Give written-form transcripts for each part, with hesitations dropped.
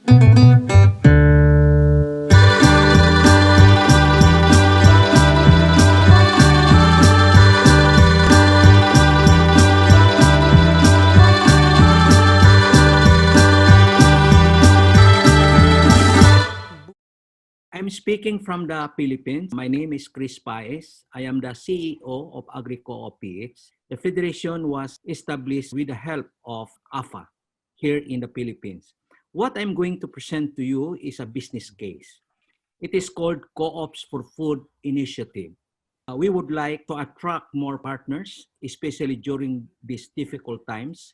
I'm speaking from the Philippines. My name is Cresente Paez. I am the CEO of AgriCOOPh. The federation was established with the help of AFA here in the Philippines. What I'm going to present to you is a business case. It is called Co-ops for Food Initiative. We would like to attract more partners, especially during these difficult times.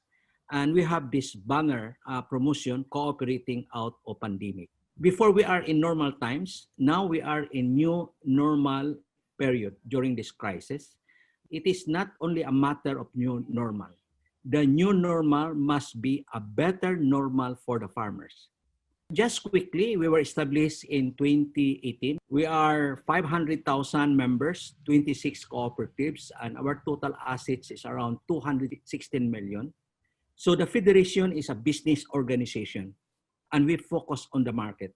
And we have this banner promotion, cooperating out of pandemic. Before we are in normal times, now we are in new normal period during this crisis. It is not only a matter of new normal. The new normal must be a better normal for the farmers. Just quickly, we were established in 2018. We are 500,000 members, 26 cooperatives, and our total assets is around 216 million. So the federation is a business organization, and we focus on the market.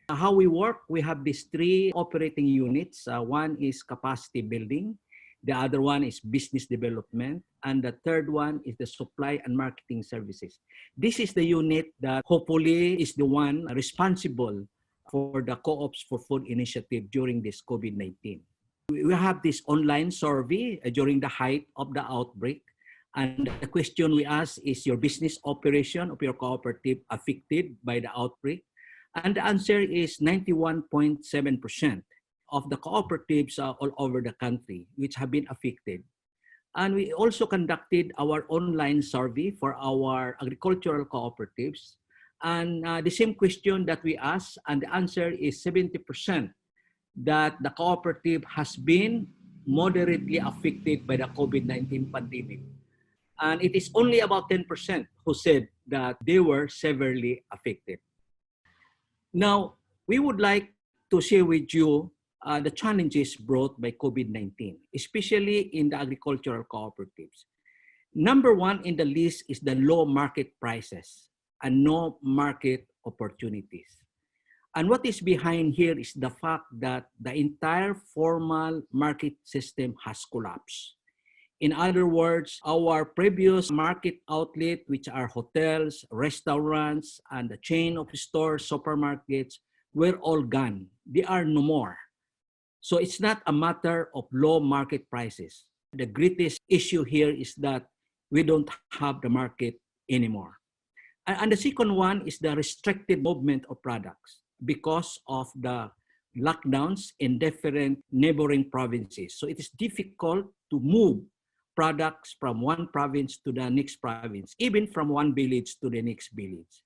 How we work, we have these three operating units. One is capacity building, the other one is business development, and the third one is the supply and marketing services. This is the unit that hopefully is the one responsible for the Co-ops for Food initiative during this COVID-19. We have this online survey during the height of the outbreak. And the question we ask is, your business operation of your cooperative affected by the outbreak? And the answer is 91.7% of the cooperatives all over the country which have been affected. And we also conducted our online survey for our agricultural cooperatives. And the same question that we asked, and the answer is 70% that the cooperative has been moderately affected by the COVID-19 pandemic. And it is only about 10% who said that they were severely affected. Now, we would like to share with you the challenges brought by COVID-19, especially in the agricultural cooperatives. Number one in the list is the low market prices and no market opportunities. And what is behind here is the fact that the entire formal market system has collapsed. In other words, our previous market outlet, which are hotels, restaurants, and the chain of stores, supermarkets, were all gone. They are no more. So it's not a matter of low market prices. The greatest issue here is that we don't have the market anymore. And the second one is the restricted movement of products because of the lockdowns in different neighboring provinces. So it is difficult to move products from one province to the next province, even from one village to the next village.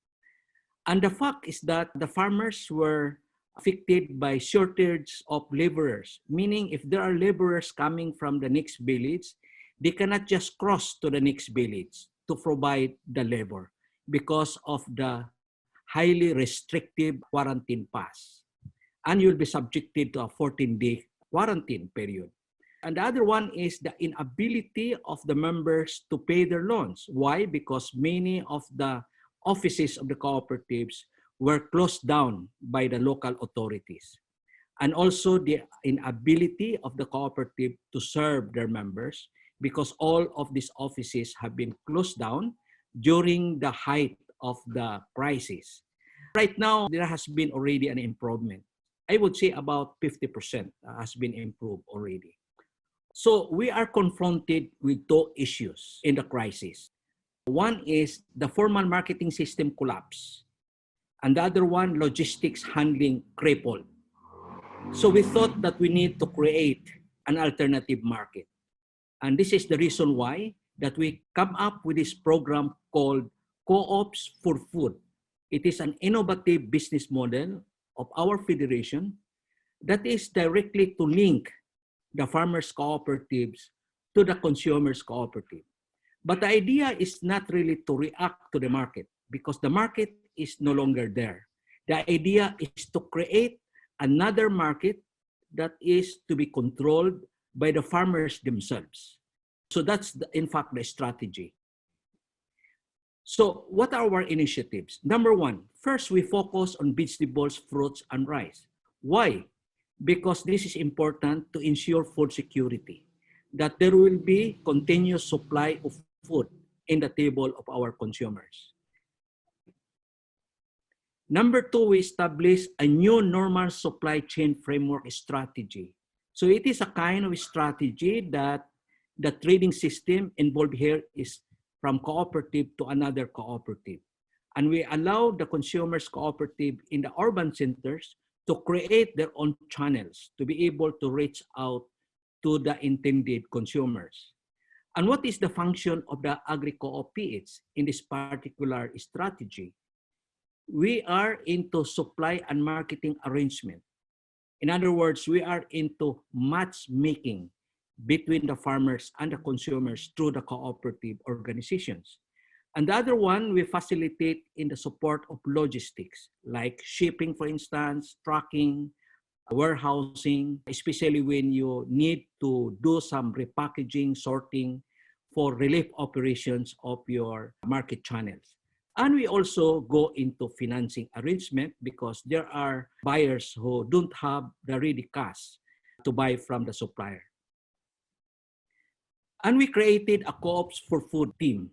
And the fact is that the farmers were affected by shortage of laborers, meaning if there are laborers coming from the next village, they cannot just cross to the next village to provide the labor because of the highly restrictive quarantine pass. And you'll be subjected to a 14-day quarantine period. And the other one is the inability of the members to pay their loans. Why? Because many of the offices of the cooperatives were closed down by the local authorities. And also the inability of the cooperative to serve their members because all of these offices have been closed down during the height of the crisis. Right now, there has been already an improvement. I would say about 50% has been improved already. So we are confronted with two issues in the crisis. One is the formal marketing system collapse, and the other one, logistics handling crippled. So we thought that we need to create an alternative market. And this is the reason why that we come up with this program called Co-ops for Food. It is an innovative business model of our federation that is directly to link the farmers' cooperatives to the consumers' cooperative. But the idea is not really to react to the market because the market is no longer there. The idea is to create another market that is to be controlled by the farmers themselves. So that's, in fact, the strategy. So what are our initiatives? Number one, first we focus on vegetables, fruits, and rice. Why? Because this is important to ensure food security, that there will be continuous supply of food in the table of our consumers. Number two, we establish a new normal supply chain framework strategy. So it is a kind of strategy that the trading system involved here is from cooperative to another cooperative. And we allow the consumers cooperative in the urban centers to create their own channels to be able to reach out to the intended consumers. And what is the function of the AgriCOOPh in this particular strategy? We are into supply and marketing arrangement. In other words, we are into matchmaking between the farmers and the consumers through the cooperative organizations. And the other one, we facilitate in the support of logistics, like shipping, for instance, trucking, warehousing, especially when you need to do some repackaging, sorting for relief operations of your market channels. And we also go into financing arrangement because there are buyers who don't have the ready cash to buy from the supplier. And we created a Co-ops for Food team.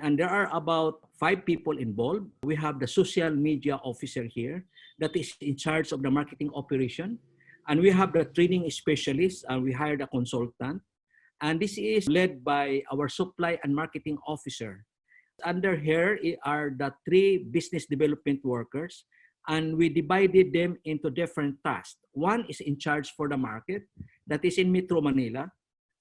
And there are about 5 people involved. We have the social media officer here that is in charge of the marketing operation. And we have the training specialist, and we hired a consultant. And this is led by our supply and marketing officer. Under here are the 3 business development workers, and we divided them into different tasks. One is in charge for the market, that is in Metro Manila,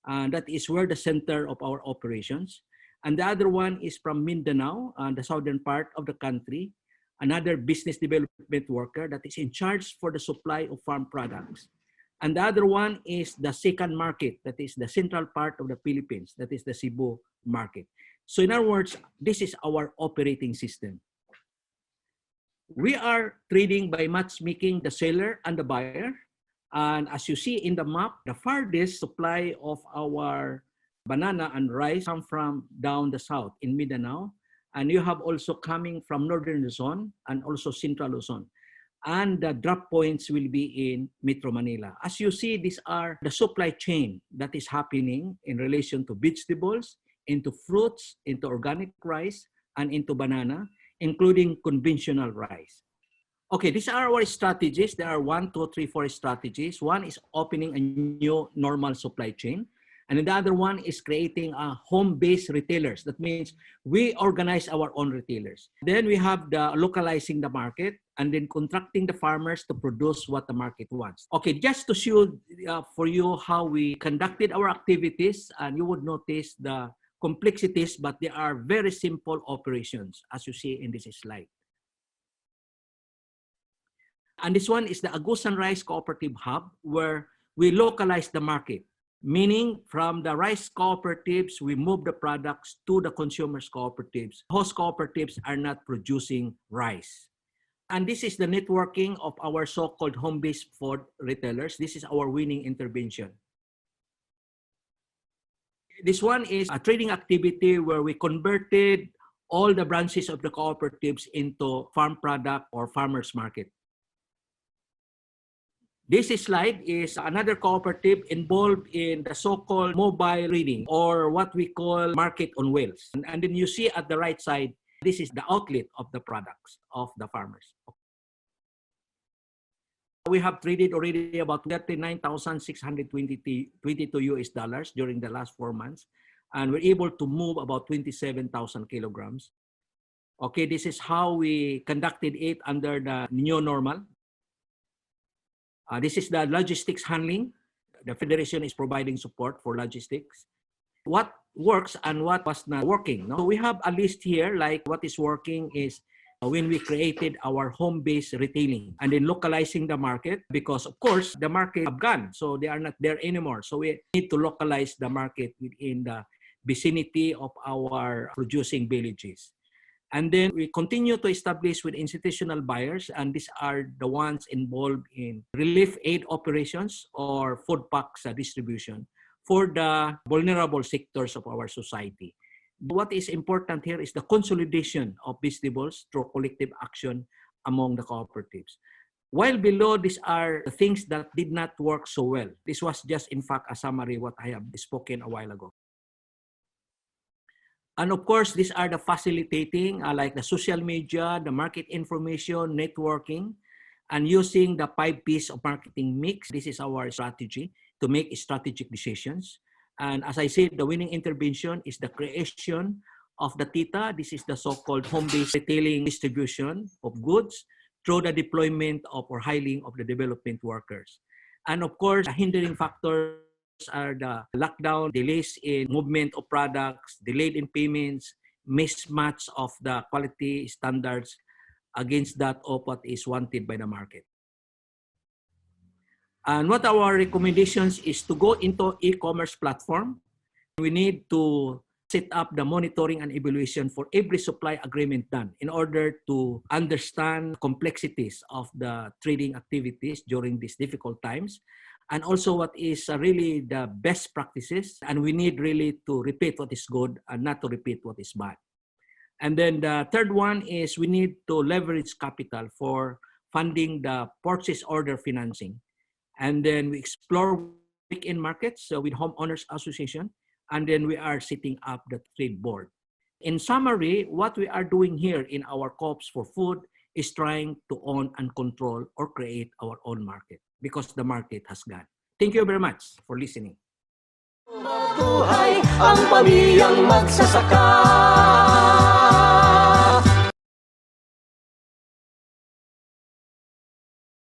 that is where the center of our operations. And the other one is from Mindanao, the southern part of the country, another business development worker that is in charge for the supply of farm products. And the other one is the second market, that is the central part of the Philippines, that is the Cebu market. So in other words, this is our operating system. We are trading by matchmaking the seller and the buyer. And as you see in the map, the farthest supply of our banana and rice come from down the south in Mindanao. And you have also coming from northern Luzon and also central Luzon. And the drop points will be in Metro Manila. As you see, these are the supply chain that is happening in relation to vegetables, into fruits, into organic rice, and into banana, including conventional rice. Okay, these are our strategies. There are 1, 2, 3, 4 strategies. One is opening a new normal supply chain. And the other one is creating a home-based retailers. That means we organize our own retailers. Then we have the localizing the market and then contracting the farmers to produce what the market wants. Okay, just to show for you how we conducted our activities, and you would notice the complexities, but they are very simple operations, as you see in this slide. And this one is the Augusta Rice Cooperative Hub, where we localize the market. Meaning from the rice cooperatives, we move the products to the consumers cooperatives. Host cooperatives are not producing rice. And this is the networking of our so-called home-based food retailers. This is our winning intervention. This one is a trading activity where we converted all the branches of the cooperatives into farm product or farmers market. This slide is another cooperative involved in the so-called mobile trading, or what we call market on wheels. And then you see at the right side, this is the outlet of the products of the farmers. We have traded already about $39,622 US during the last 4 months. And we're able to move about 27,000 kilograms. Okay, this is how we conducted it under the new normal. This is the logistics handling. The Federation is providing support for logistics. What works and what was not working. No? So we have a list here, like what is working is when we created our home-based retailing and then localizing the market, because of course the market have gone, so they are not there anymore. So we need to localize the market within the vicinity of our producing villages. And then we continue to establish with institutional buyers, and these are the ones involved in relief aid operations or food packs distribution for the vulnerable sectors of our society. What is important here is the consolidation of vegetables through collective action among the cooperatives. While below, these are the things that did not work so well. This was just, in fact, a summary of what I have spoken a while ago. And of course, these are the facilitating, like the social media, the market information, networking, and using the 5 P's of marketing mix. This is our strategy to make strategic decisions. And as I said, the winning intervention is the creation of the TITA. This is the so-called home-based retailing distribution of goods through the deployment of or hiring of the development workers. And of course, the hindering factors are the lockdown, delays in movement of products, delayed in payments, mismatch of the quality standards against that of what is wanted by the market. And what our recommendations is to go into e-commerce platform. We need to set up the monitoring and evaluation for every supply agreement done in order to understand complexities of the trading activities during these difficult times, and also what is really the best practices. And we need really to repeat what is good and not to repeat what is bad. And then the third one is we need to leverage capital for funding the purchase order financing. And then we explore weekend markets with homeowners association. And then we are setting up the trade board. In summary, what we are doing here in our co-ops for food is trying to own and control or create our own market because the market has gone. Thank you very much for listening. Mabuhay ang pamilyang magsasaka.